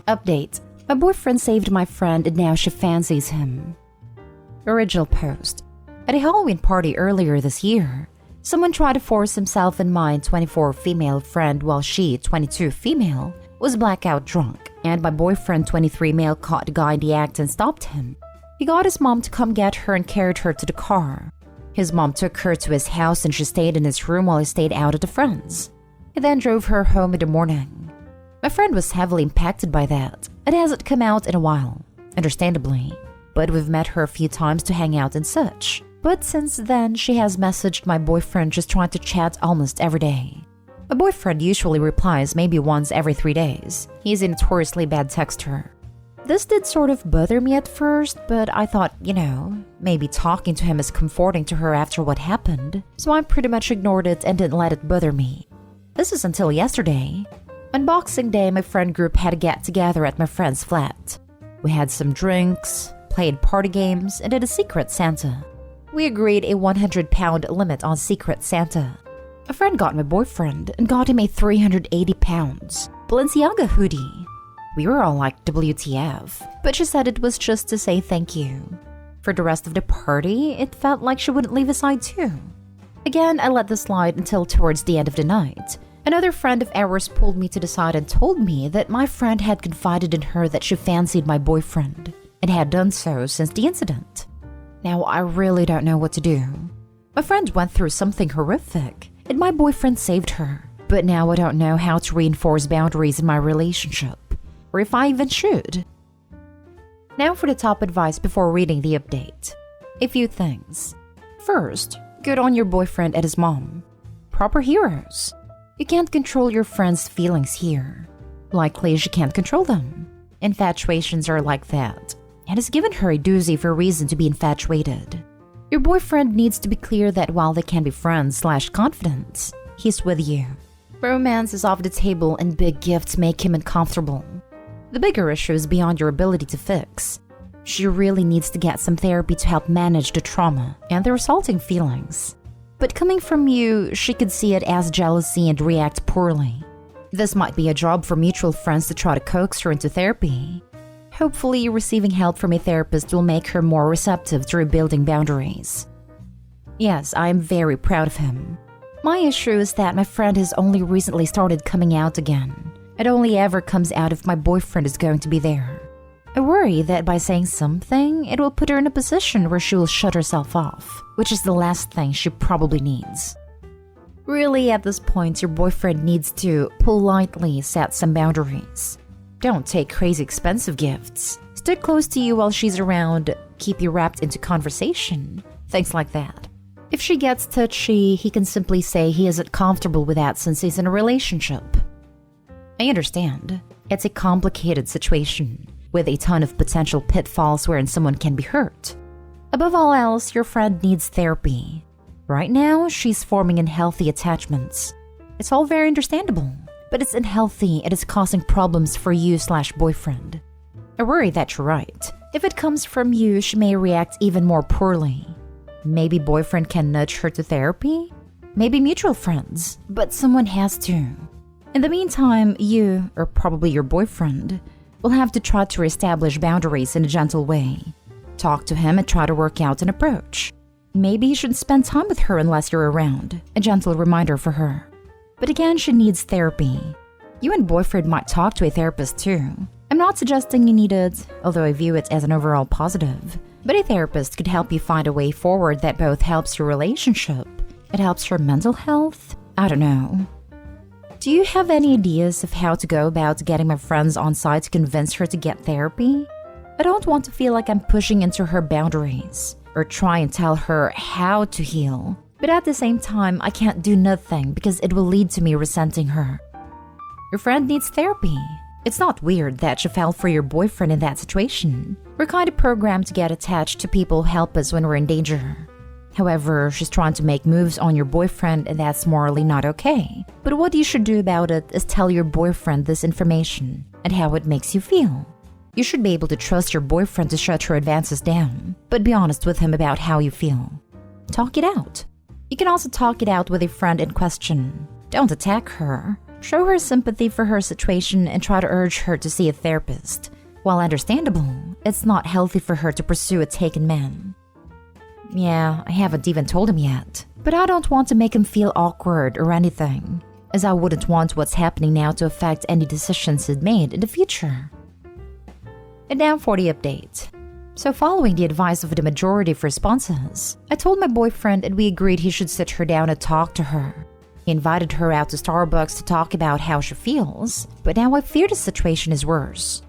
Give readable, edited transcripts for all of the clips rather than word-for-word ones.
Update. My boyfriend saved my friend and now she fancies him. Original post. At a Halloween party earlier this year, someone tried to force himself and my 24 female friend while she, 22 female, was blackout drunk, and my boyfriend, 23 male, caught the guy in the act and stopped him. He got his mom to come get her and carried her to the car. His mom took her to his house and she stayed in his room while he stayed out at the friend's. He then drove her home in the morning. My friend was heavily impacted by that. It hasn't come out in a while, understandably, but we've met her a few times to hang out and such. But since then, she has messaged my boyfriend just trying to chat almost every day. My boyfriend usually replies maybe once every 3 days. He's a notoriously bad texter. This did sort of bother me at first, but I thought, maybe talking to him is comforting to her after what happened, so I pretty much ignored it and didn't let it bother me. This is until yesterday. On Boxing Day, my friend group had a get-together at my friend's flat. We had some drinks, played party games, and did a Secret Santa. We agreed a 100-pound limit on Secret Santa. A friend got my boyfriend and got him a 380 pounds Balenciaga hoodie. We were all like, WTF, but she said it was just to say thank you. For the rest of the party, it felt like she wouldn't leave his side too. Again, I let this slide until towards the end of the night. Another friend of ours pulled me to the side and told me that my friend had confided in her that she fancied my boyfriend and had done so since the incident. Now, I really don't know what to do. My friend went through something horrific, and my boyfriend saved her. But now I don't know how to reinforce boundaries in my relationship, or if I even should. Now for the top advice before reading the update. A few things. First, good on your boyfriend and his mom. Proper heroes. You can't control your friend's feelings here. Likely she can't control them. Infatuations are like that. And has given her a doozy for a reason to be infatuated. Your boyfriend needs to be clear that while they can be friends/confidants, he's with you. Romance is off the table and big gifts make him uncomfortable. The bigger issue is beyond your ability to fix. She really needs to get some therapy to help manage the trauma and the resulting feelings. But coming from you, she could see it as jealousy and react poorly. This might be a job for mutual friends to try to coax her into therapy. Hopefully, receiving help from a therapist will make her more receptive to rebuilding boundaries. Yes, I am very proud of him. My issue is that my friend has only recently started coming out again. It only ever comes out if my boyfriend is going to be there. I worry that by saying something, it will put her in a position where she will shut herself off, which is the last thing she probably needs. Really, at this point, your boyfriend needs to politely set some boundaries. Don't take crazy expensive gifts. Stick close to you while she's around, keep you wrapped into conversation, things like that. If she gets touchy, he can simply say he isn't comfortable with that since he's in a relationship. I understand. It's a complicated situation, with a ton of potential pitfalls wherein someone can be hurt. Above all else, your friend needs therapy. Right now, she's forming unhealthy attachments. It's all very understandable, but it's unhealthy and is causing problems for you/boyfriend. I worry that you're right. If it comes from you, she may react even more poorly. Maybe boyfriend can nudge her to therapy? Maybe mutual friends, but someone has to. In the meantime, you, or probably your boyfriend, will have to try to reestablish boundaries in a gentle way. Talk to him and try to work out an approach. Maybe you shouldn't spend time with her unless you're around, a gentle reminder for her. But again, she needs therapy. You and boyfriend might talk to a therapist too. I'm not suggesting you need it, although I view it as an overall positive. But a therapist could help you find a way forward that both helps your relationship, it helps your mental health. I don't know. Do you have any ideas of how to go about getting my friends on site to convince her to get therapy? I don't want to feel like I'm pushing into her boundaries or try and tell her how to heal. But at the same time, I can't do nothing because it will lead to me resenting her. Your friend needs therapy. It's not weird that she fell for your boyfriend in that situation. We're kind of programmed to get attached to people who help us when we're in danger. However, she's trying to make moves on your boyfriend and that's morally not okay. But what you should do about it is tell your boyfriend this information and how it makes you feel. You should be able to trust your boyfriend to shut her advances down, but be honest with him about how you feel. Talk it out. You can also talk it out with a friend in question. Don't attack her. Show her sympathy for her situation and try to urge her to see a therapist. While understandable, it's not healthy for her to pursue a taken man. Yeah, I haven't even told him yet, but I don't want to make him feel awkward or anything, as I wouldn't want what's happening now to affect any decisions he'd made in the future. And now for the update. So following the advice of the majority of responses, I told my boyfriend and we agreed he should sit her down and talk to her. He invited her out to Starbucks to talk about how she feels, but now I fear the situation is worse.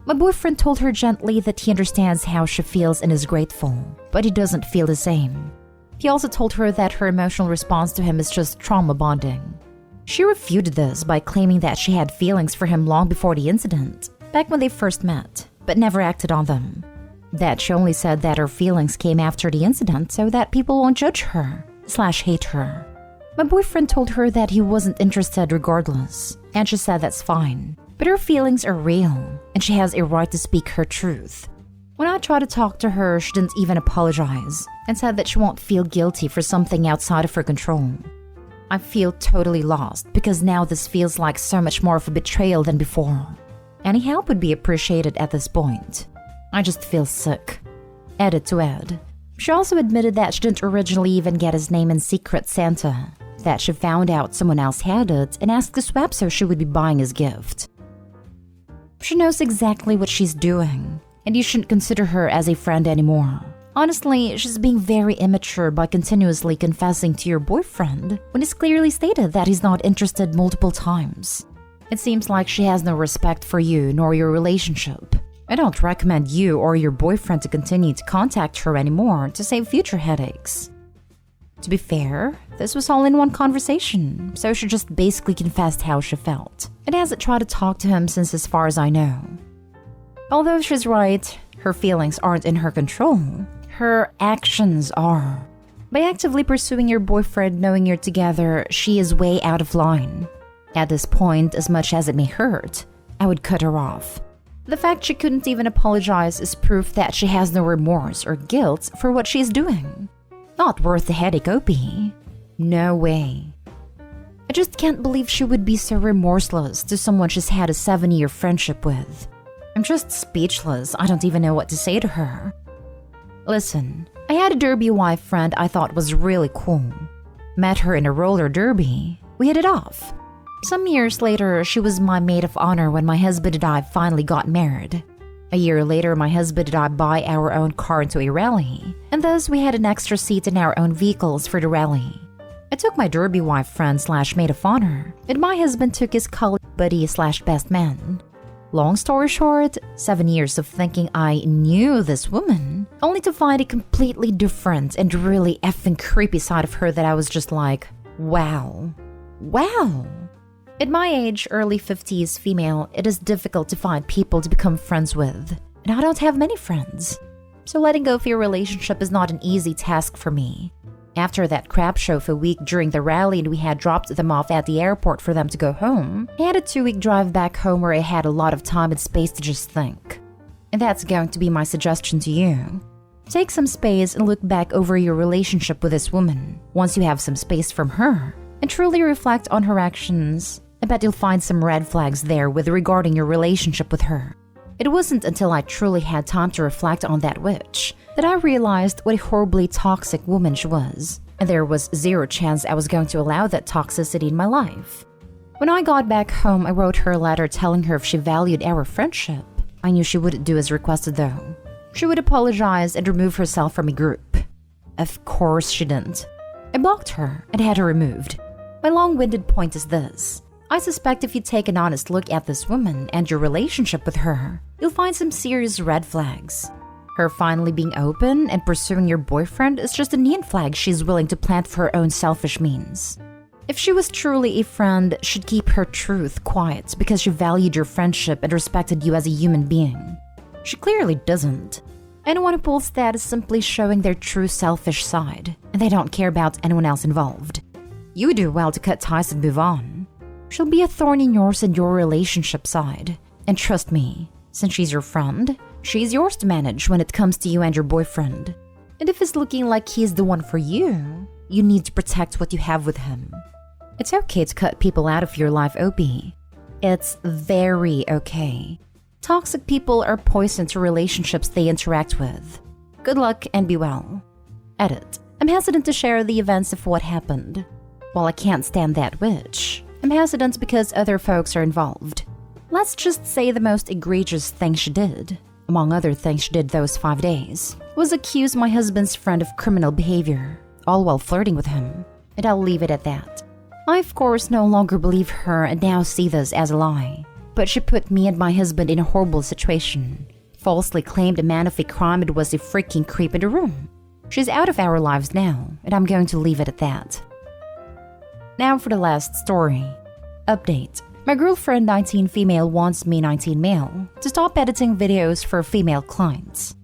My boyfriend told her gently that he understands how she feels and is grateful, but he doesn't feel the same. He also told her that her emotional response to him is just trauma bonding. She refuted this by claiming that she had feelings for him long before the incident, back when they first met, but never acted on them. That she only said that her feelings came after the incident so that people won't judge her/hate her. My boyfriend told her that he wasn't interested regardless, and she said that's fine. But her feelings are real, and she has a right to speak her truth. When I tried to talk to her, she didn't even apologize, and said that she won't feel guilty for something outside of her control. I feel totally lost, because now this feels like so much more of a betrayal than before. Any help would be appreciated at this point. I just feel sick. Added to Ed. She also admitted that she didn't originally even get his name in Secret Santa, that she found out someone else had it and asked to swap so she would be buying his gift. She knows exactly what she's doing, and you shouldn't consider her as a friend anymore. Honestly, she's being very immature by continuously confessing to your boyfriend when it's clearly stated that he's not interested multiple times. It seems like she has no respect for you nor your relationship. I don't recommend you or your boyfriend to continue to contact her anymore to save future headaches. To be fair, this was all in one conversation, so she just basically confessed how she felt, and hasn't tried to talk to him since as far as I know. Although she's right, her feelings aren't in her control, her actions are. By actively pursuing your boyfriend knowing you're together, she is way out of line. At this point, as much as it may hurt, I would cut her off. The fact she couldn't even apologize is proof that she has no remorse or guilt for what she's doing. Not worth the headache, Opie. No way. I just can't believe she would be so remorseless to someone she's had a 7-year friendship with. I'm just speechless. I don't even know what to say to her. Listen, I had a derby wife friend I thought was really cool. Met her in a roller derby. We hit it off. Some years later, she was my maid of honor when my husband and I finally got married. A year later, my husband and I buy our own car into a rally, and thus we had an extra seat in our own vehicles for the rally. I took my derby wife friend/maid of honor, and my husband took his college buddy/best man. Long story short, 7 years of thinking I knew this woman, only to find a completely different and really effing creepy side of her that I was just like, wow. Wow. At my age, early 50s female, it is difficult to find people to become friends with, and I don't have many friends. So letting go of your relationship is not an easy task for me. After that crap show for a week during the rally and we had dropped them off at the airport for them to go home, I had a 2-week drive back home where I had a lot of time and space to just think. And that's going to be my suggestion to you. Take some space and look back over your relationship with this woman, once you have some space from her, and truly reflect on her actions. I bet you'll find some red flags there with regarding your relationship with her. It wasn't until I truly had time to reflect on that witch that I realized what a horribly toxic woman she was, and there was zero chance I was going to allow that toxicity in my life. When I got back home, I wrote her a letter telling her if she valued our friendship. I knew she wouldn't do as requested though. She would apologize and remove herself from a group. Of course she didn't. I blocked her and had her removed. My long-winded point is this. I suspect if you take an honest look at this woman and your relationship with her, you'll find some serious red flags. Her finally being open and pursuing your boyfriend is just a neon flag she's willing to plant for her own selfish means. If she was truly a friend, she'd keep her truth quiet because she valued your friendship and respected you as a human being. She clearly doesn't. Anyone who pulls that is simply showing their true selfish side, and they don't care about anyone else involved. You would do well to cut ties and move on. She'll be a thorn in yours and your relationship side. And trust me, since she's your friend, she's yours to manage when it comes to you and your boyfriend. And if it's looking like he's the one for you, you need to protect what you have with him. It's okay to cut people out of your life, OP. It's very okay. Toxic people are poison to relationships they interact with. Good luck and be well. Edit. I'm hesitant to share the events of what happened. While I can't stand that witch, I'm hesitant because other folks are involved. Let's just say the most egregious thing she did, among other things she did those 5 days, was accuse my husband's friend of criminal behavior, all while flirting with him. And I'll leave it at that. I, of course, no longer believe her and now see this as a lie. But she put me and my husband in a horrible situation. Falsely claimed a man of a crime and was a freaking creep in the room. She's out of our lives now, and I'm going to leave it at that. Now for the last story. Update. My girlfriend 19 female wants me 19 male to stop editing videos for female clients.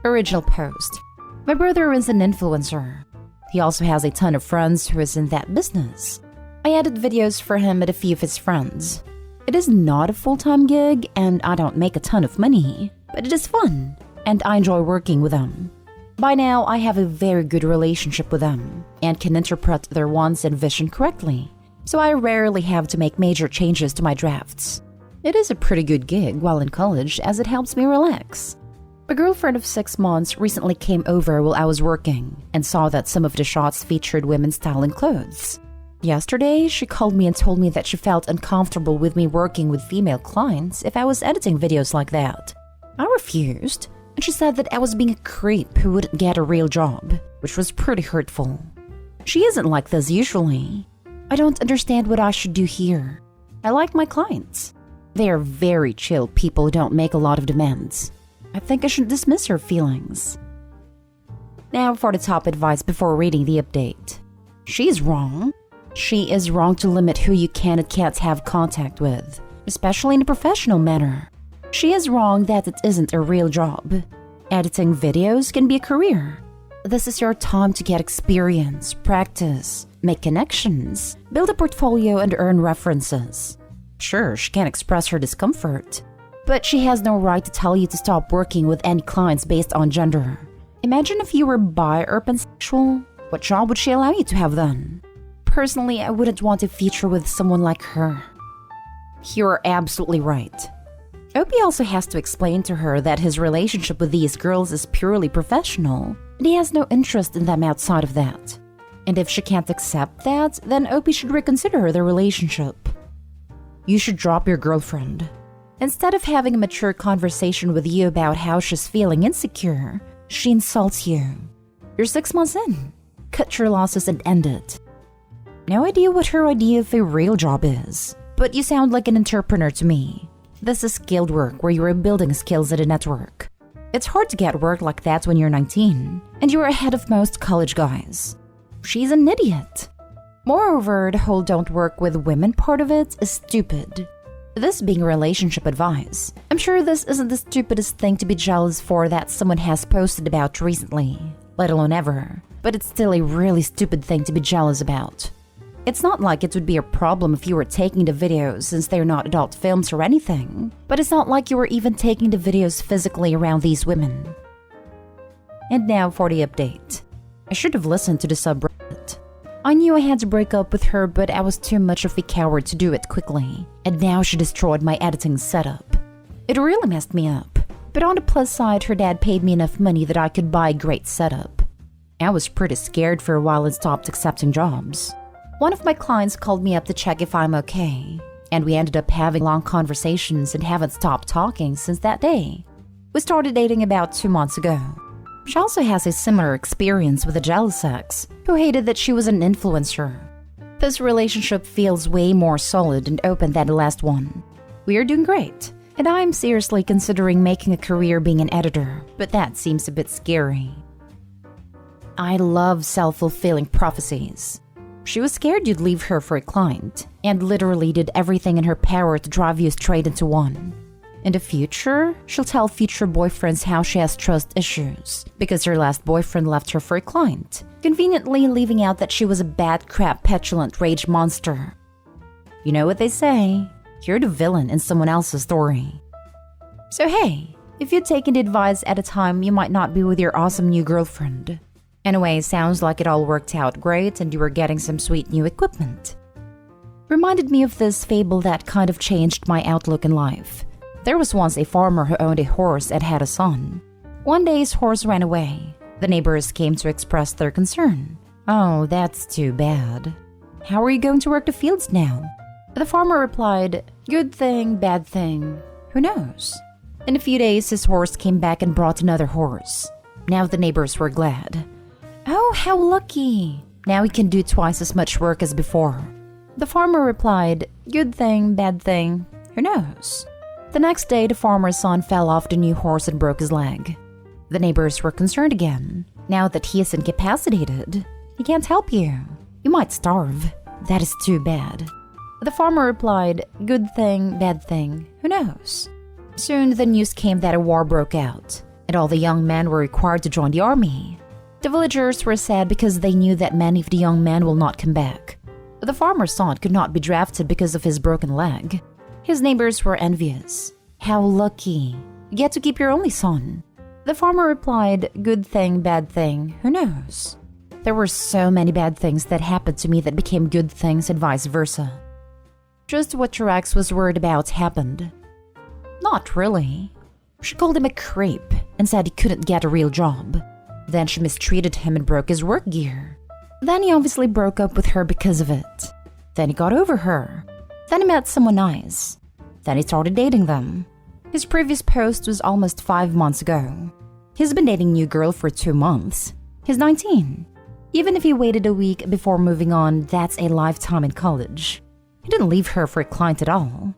Original post. My brother is an influencer. He also has a ton of friends who is in that business. I edit videos for him and a few of his friends. It is not a full-time gig and I don't make a ton of money, but it is fun and I enjoy working with them. By now, I have a very good relationship with them and can interpret their wants and vision correctly, so I rarely have to make major changes to my drafts. It is a pretty good gig while in college as it helps me relax. My girlfriend of 6 months recently came over while I was working and saw that some of the shots featured women styling clothes. Yesterday, she called me and told me that she felt uncomfortable with me working with female clients if I was editing videos like that. I refused, and she said that I was being a creep who wouldn't get a real job, which was pretty hurtful. She isn't like this usually. I don't understand what I should do here. I like my clients. They are very chill people who don't make a lot of demands. I think I should dismiss her feelings. Now for the top advice before reading the update. She's wrong. She is wrong to limit who you can and can't have contact with, especially in a professional manner. She is wrong that it isn't a real job. Editing videos can be a career. This is your time to get experience, practice, make connections, build a portfolio and earn references. Sure, she can express her discomfort, but she has no right to tell you to stop working with any clients based on gender. Imagine if you were bi or pansexual. What job would she allow you to have then? Personally, I wouldn't want to feature with someone like her. You're absolutely right. Opie also has to explain to her that his relationship with these girls is purely professional, and he has no interest in them outside of that. And if she can't accept that, then Opie should reconsider their relationship. You should drop your girlfriend. Instead of having a mature conversation with you about how she's feeling insecure, she insults you. You're 6 months in. Cut your losses and end it. No idea what her idea of a real job is, but you sound like an entrepreneur to me. This is skilled work where you are building skills at a network. It's hard to get work like that when you're 19, and you're ahead of most college guys. She's an idiot. Moreover, the whole don't work with women part of it is stupid. This being relationship advice, I'm sure this isn't the stupidest thing to be jealous for that someone has posted about recently, let alone ever, but it's still a really stupid thing to be jealous about. It's not like it would be a problem if you were taking the videos since they're not adult films or anything, but it's not like you were even taking the videos physically around these women. And now for the update. I should have listened to the subreddit. I knew I had to break up with her, but I was too much of a coward to do it quickly, and now she destroyed my editing setup. It really messed me up, but on the plus side, her dad paid me enough money that I could buy a great setup. I was pretty scared for a while and stopped accepting jobs. One of my clients called me up to check if I'm okay, and we ended up having long conversations and haven't stopped talking since that day. We started dating about 2 months ago. She also has a similar experience with a jealous ex who hated that she was an influencer. This relationship feels way more solid and open than the last one. We are doing great, and I'm seriously considering making a career being an editor, but that seems a bit scary. I love self-fulfilling prophecies. She was scared you'd leave her for a client, and literally did everything in her power to drive you straight into one. In the future, she'll tell future boyfriends how she has trust issues, because her last boyfriend left her for a client, conveniently leaving out that she was a bad crap petulant rage monster. You know what they say, you're the villain in someone else's story. So hey, if you'd taken the advice at a time, you might not be with your awesome new girlfriend. Anyway, sounds like it all worked out great and you were getting some sweet new equipment. reminded me of this fable that kind of changed my outlook in life. There was once a farmer who owned a horse and had a son. One day his horse ran away. The neighbors came to express their concern. "Oh, that's too bad. How are you going to work the fields now?" The farmer replied, "Good thing, bad thing. Who knows?" In a few days, his horse came back and brought another horse. Now the neighbors were glad. "Oh, how lucky. Now he can do twice as much work as before." The farmer replied, "Good thing, bad thing. Who knows?" The next day, the farmer's son fell off the new horse and broke his leg. The neighbors were concerned again. "Now that he is incapacitated, he can't help you. You might starve. That is too bad." The farmer replied, "Good thing, bad thing. Who knows?" Soon the news came that a war broke out, and all the young men were required to join the army. The villagers were sad because they knew that many of the young men will not come back. The farmer's son could not be drafted because of his broken leg. His neighbors were envious. "How lucky. You get to keep your only son." The farmer replied, "Good thing, bad thing. Who knows?" There were so many bad things that happened to me that became good things and vice versa. Just what your ex was worried about happened. Not really. She called him a creep and said he couldn't get a real job. Then she mistreated him and broke his work gear. Then he obviously broke up with her because of it. Then he got over her. Then he met someone nice. Then he started dating them. His previous post was almost 5 months ago. He's been dating a new girl for 2 months. He's 19. Even if he waited a week before moving on, that's a lifetime in college. He didn't leave her for a client at all.